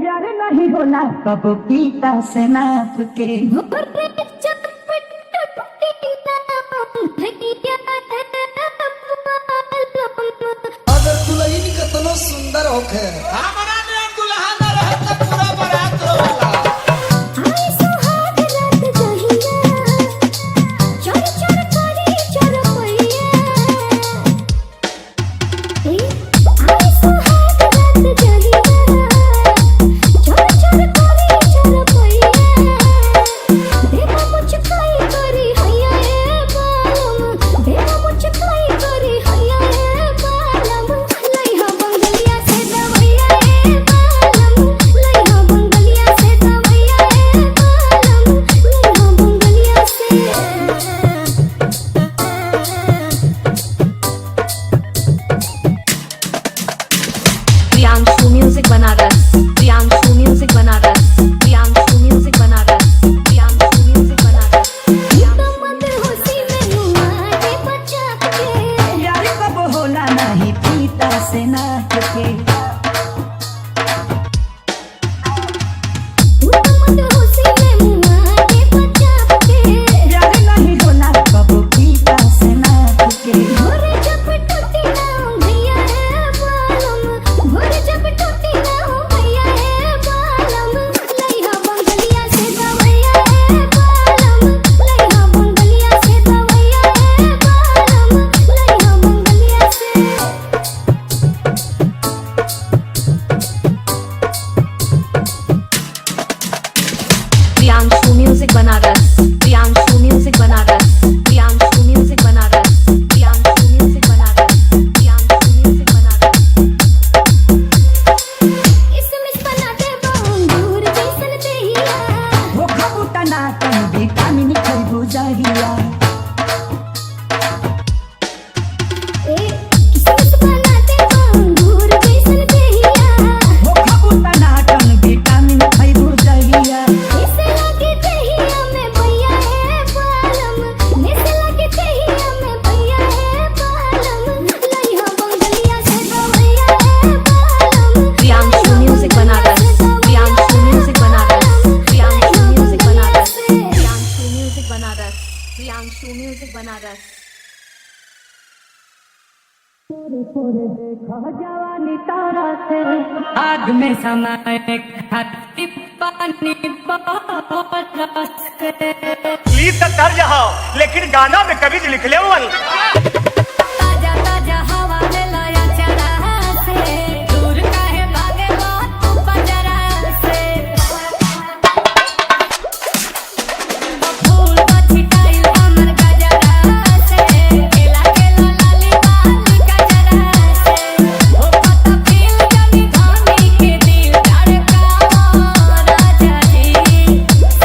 यार नहीं होना कब पीता से नाप के अगर दुल्हन कितना सुंदर होखे हमरा ने दुल्हा न रहे त पूरा बारात रोला। Priyanshu music Banaras, Priyanshu music Banaras, Priyanshu music Banaras, Priyanshu music Banaras. यार कब होना नहीं पीता से नाप के यार नहीं होना कब पीता से नाप के Priyanshu music Banaras, Priyanshu music Banaras, Priyanshu music Banaras, Priyanshu music Banaras, Priyanshu music Banaras. वो खबूता ना तुम विटामिन खरबू जहिया वो खबूता ना तुम विटामिन खरबू जहिया Priyanshu music Banaras, Priyanshu music Banaras, Priyanshu music Banaras, Priyanshu music Banaras, Priyanshu music Banaras. पूरे पूरे देखा जवानी तारा से आग में समाए खाती पानी बरस के प्लीज तो तर्ज हो लेकिन गाना में कभी लिख ले ताजा ताजा हवा में लाया चढ़ा से दूर काहे भागे बात तू बजरा से फूल बची टाइल हमर गजरा से केला केला लाली बाली गजरा से ओ पता फील जनी धानी के दिल धड़का राजा जी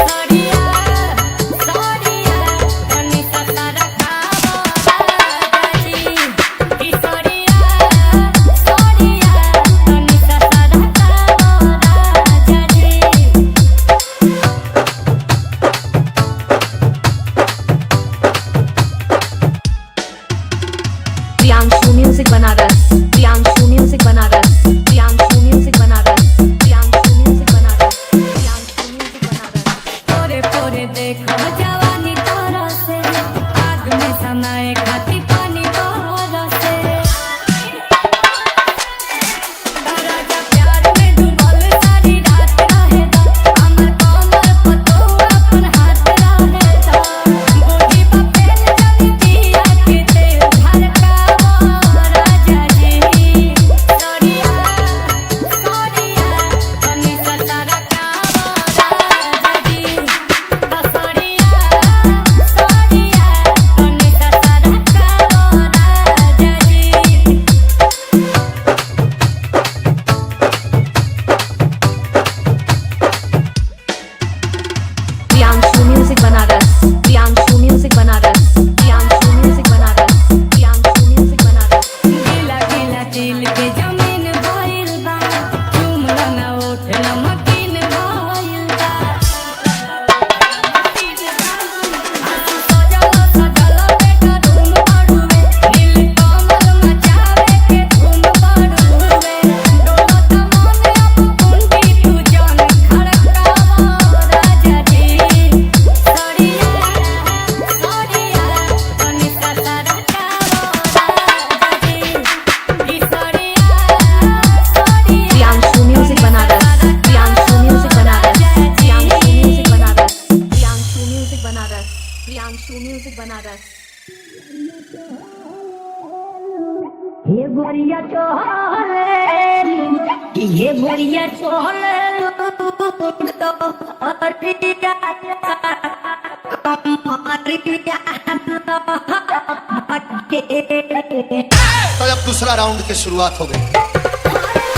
सड़िया सड़िया तनी सता रखा गोरिया चोले ये गोरिया चोले तो अब दूसरा राउंड की शुरुआत हो गई।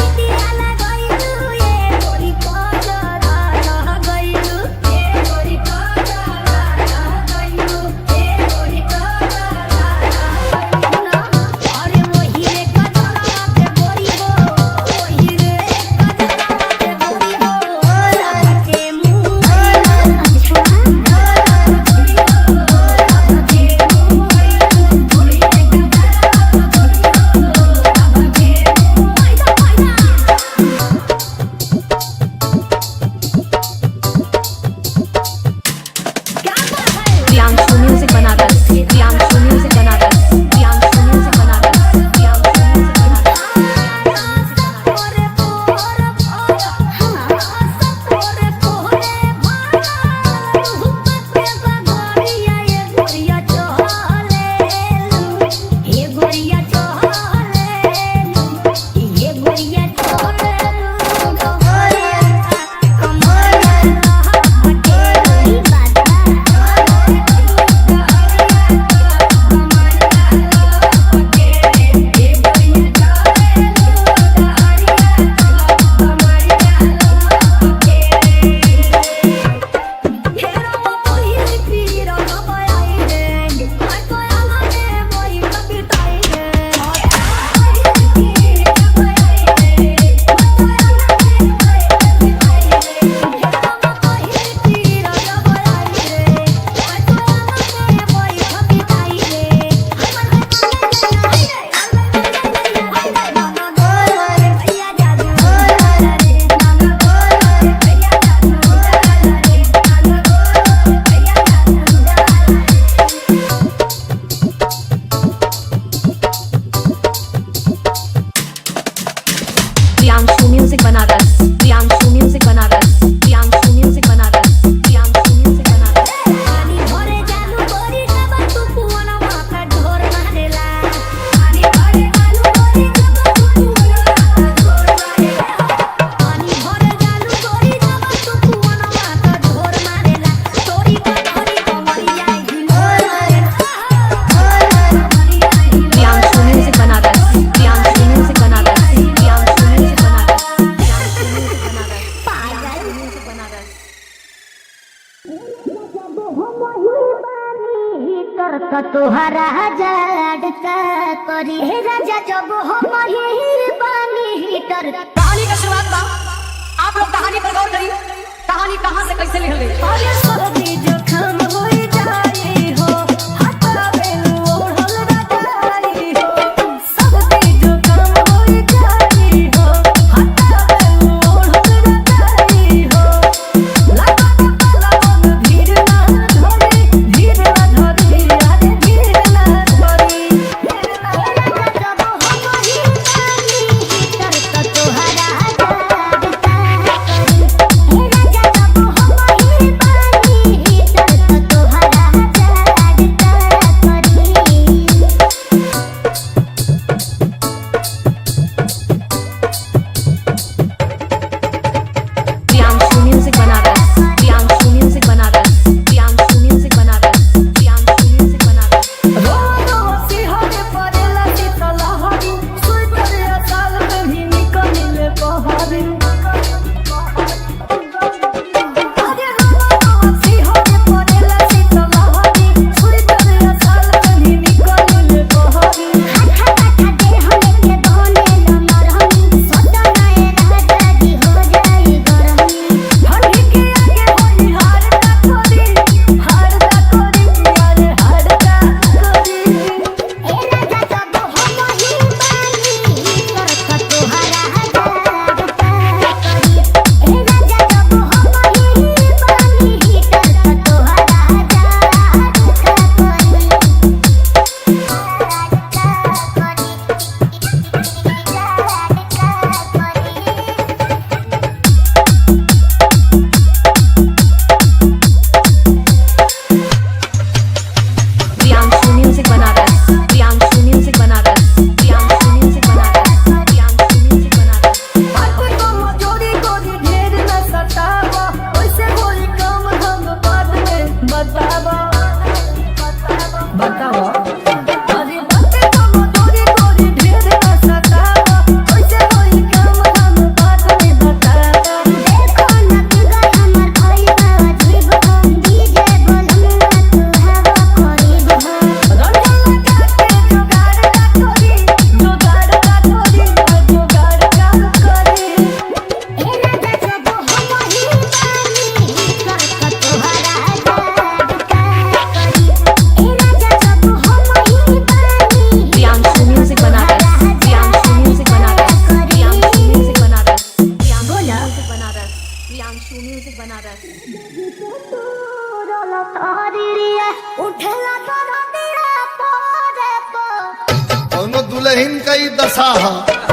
तोहरा जड़का करी हे राजा जब हम यही बानी हीटर। कहानी का शुरुआत बा, आप लोग कहानी पर गौर करिए, कहानी कहां से कैसे लिखल गई। अरे सर्दी जोखम होई जाई हो हटावे ओढ़ल रजाई हो सर्दी जोखम होई जाई हो हटावे ओढ़ल रजाई हो लगन भीड़ ना धरी अरे भीड़ ना धरी जब हम ही बानी हीटर त तोहरा जड़का करी हे राजा जब हम ही बानी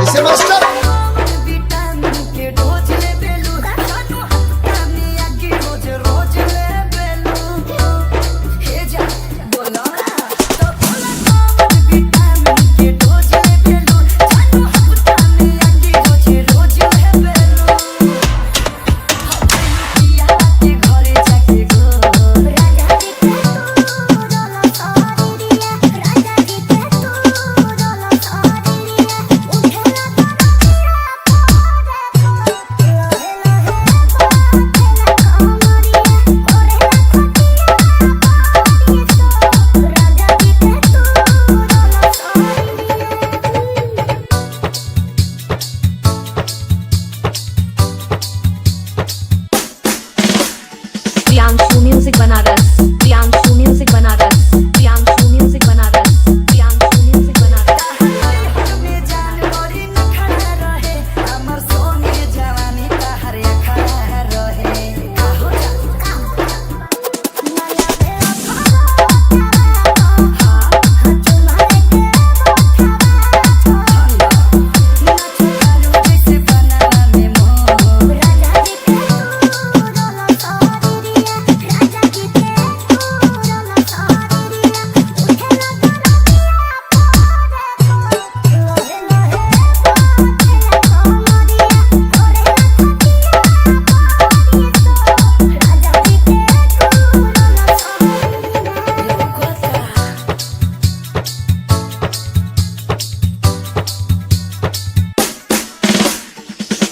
ऐसे मास्टर विटामिन के डोज ले बेलू जानू हफ्तानी आगे रोज रोज ले बेलू हे जा बोला तो बोला विटामिन के डोज ले बेलू जानू हफ्तानी आगे रोज रोज ले बेलू हफ्तिया के घरे जाके गो राजा जी के तू रोलो सारी रिया राजा जी के तू रोलो सारी रिया उठेला Priyanshu music Banaras Priyanshu music Banaras Priyanshu music Banaras Priyanshu music Banaras में जान मोरी न खड़ा रहे हमर सोने जवानी तहर खड़ा रहे काहो जैसे बनाना में मोर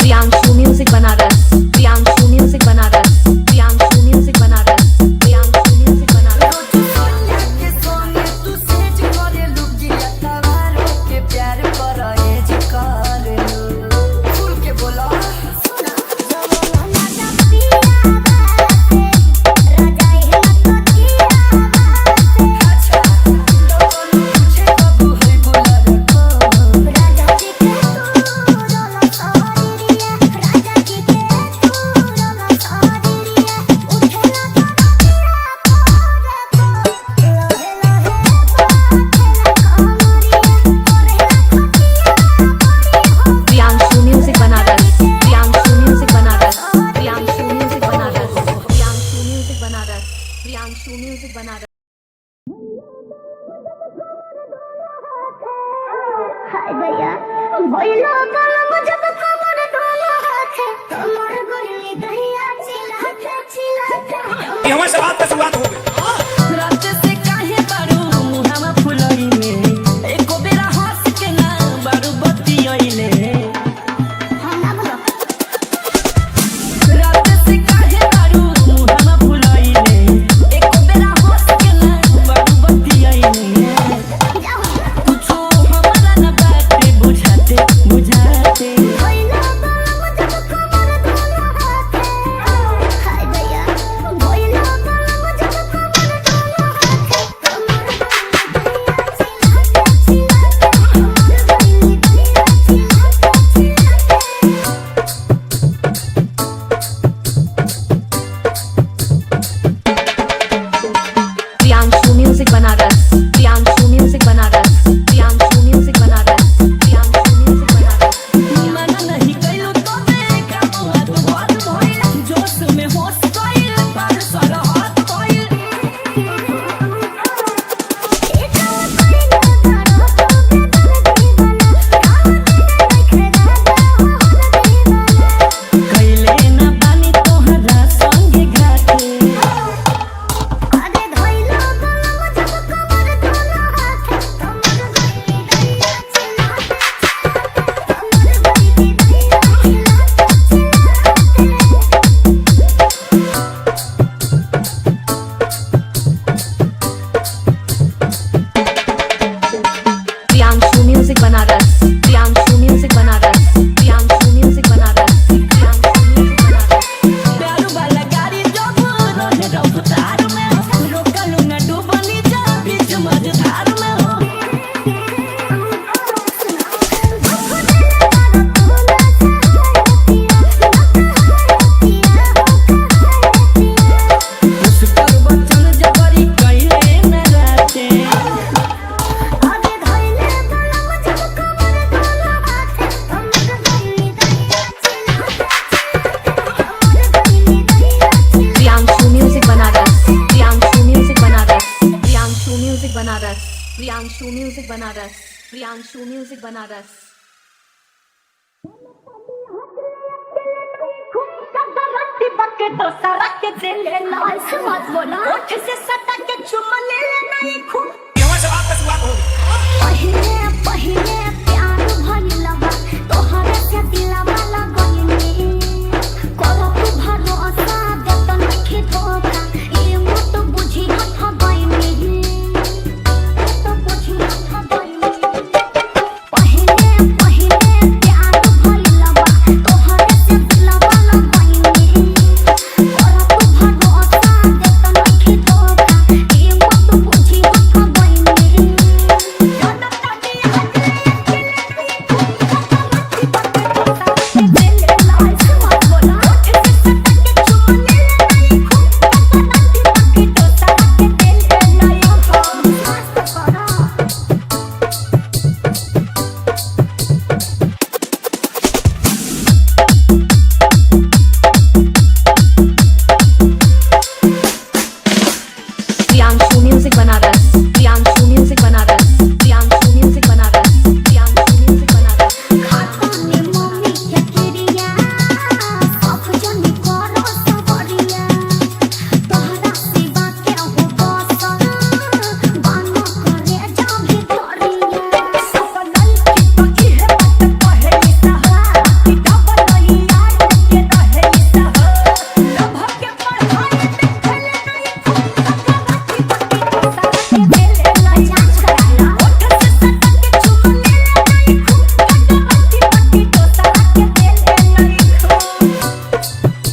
Priyanshu music Banaras Priyanshu music Banaras Priyanshu music Banaras Priyanshu music Banaras के सोने तू सेज करे लुगिया तवारो के प्यार करे जे करे फूल के बोला अच्छा पूछे बाबू है बोला रखो Priyanshu music Banaras Priyanshu music Banaras Priyanshu music Banaras Priyanshu music Banaras Priyanshu music Banaras हाय भैया भइलो कलम जब कमर डोला हाथे कमर गोली दहिया चिल्लाते ये हमारे से बात का शुरुआत हो गई रात से काहे बारू मुहावा फुलई में एको बेरा हंस के ना बारू बत्ती आइले हम ना बोलो रात से काहे बारू मुहावा फुलई में एको बेरा हंस के ना बारू बत्ती आइले कुछो हमरा ना बाटे बुझाते बुझाते भइलो कलम जब कमर डोला हाथे हाय भैया भइलो कलम जब प्रियांशु म्यूजिक बनारस, प्रियांशु म्यूजिक बनारस। पहिले पहिले प्यार भइला बा तोहरा से दिलवा लगइनी करब भरोसा देत नखी धोखा ई मत बुझी हथ गइनी तो बुझी हथ गइनी पहिले पहिले प्यार भइला बा तोहरा से दिलवा लगइनी करब भरोसा देत नखी धोखा ई मत बुझी हथ गइनी Priyanshu music Banaras, Priyanshu music Banaras, Priyanshu music Banaras, Priyanshu music Banaras. खाताने मम्मी के किरिया सब जनी करो सबरिया तोहरा सिवा के हो बसल बानो करे जाभी धरिया सब लड़की तो इहे बात कहेली सहा कि डबल यार के रहेली सहा लभ के पढ़ाई देखले नहीं खूब के देले ला जांच कराला ओठ से सटक के चुम ले नहीं खूब तो सारा के देले नहीं खूब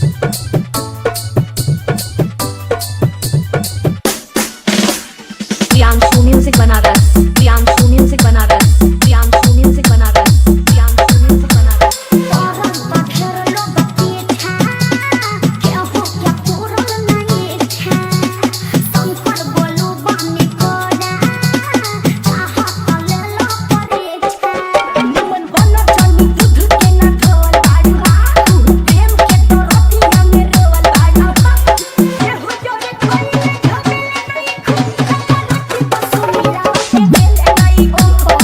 Priyanshu music Banaras, Priyanshu music Banaras, Priyanshu music Banaras, Priyanshu music Banaras. औरत बखेर लोग पीछा के हो क्या पूरन नहीं छा संकर बोलू बानी कोरा चाहत ले लो परीक्षा निमन बनो चलनी दूध के ना धोल बाड़वा प्रेम के तो रोटियां में रोल बाड़वा ये हो जोरे कोई झमेले नहीं खूब रोटी बसुमीरा के देले नहीं ओहो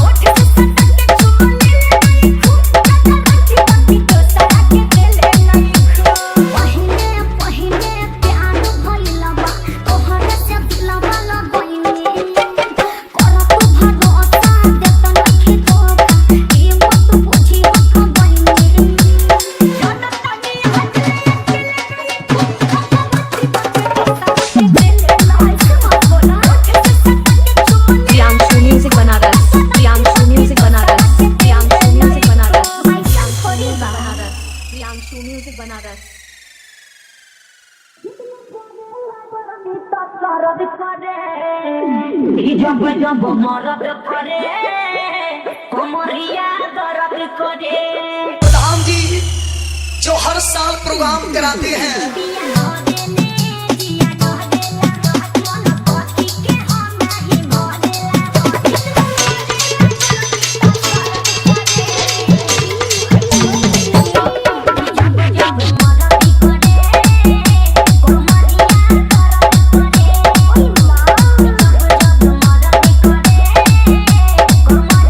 ओठ से सटक के चुम ले नहीं खूब रोटी तो सारा के देले नहीं खूब पहिले पहिले प्यार भइला बा तोहरा से दिलवा लगइनी करब भरोसा देत नखी धोखा ई मत बुझी हथ गइनी जनतानी हटले अकेले नहीं खूब देले नहीं सब बोला ओठ से सटक के चुम ले Priyanshu music Banaras, Priyanshu music Banaras, Priyanshu music Banaras, पैसा थोड़ी बा बनारस, प्रियांशु म्यूजिक बनारस। सरद करे जब जब मरद करे कमरिया दर्द करे प्रधान जी जो हर साल प्रोग्राम कराते हैं पिया हो देने जिया कह देला मन पति के हम नहीं मरेला जब जब मरद करे कमरिया दर्द करे ओई मां जब जब मरद करे कमरिया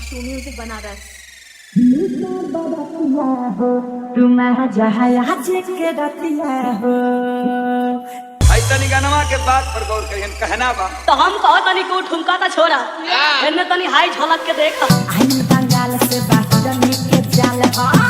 प्रियांशु म्यूजिक बनारस। तुम्हारा जहाँ आज के रतिया हो। भाई तनी गनवा के बात पर गौर करियन कहना बा तो हम कहो तनी को ठुमका का छोड़ा एने तनी हाई झलक के देख आई बंगाल से बात करने के चाल हो।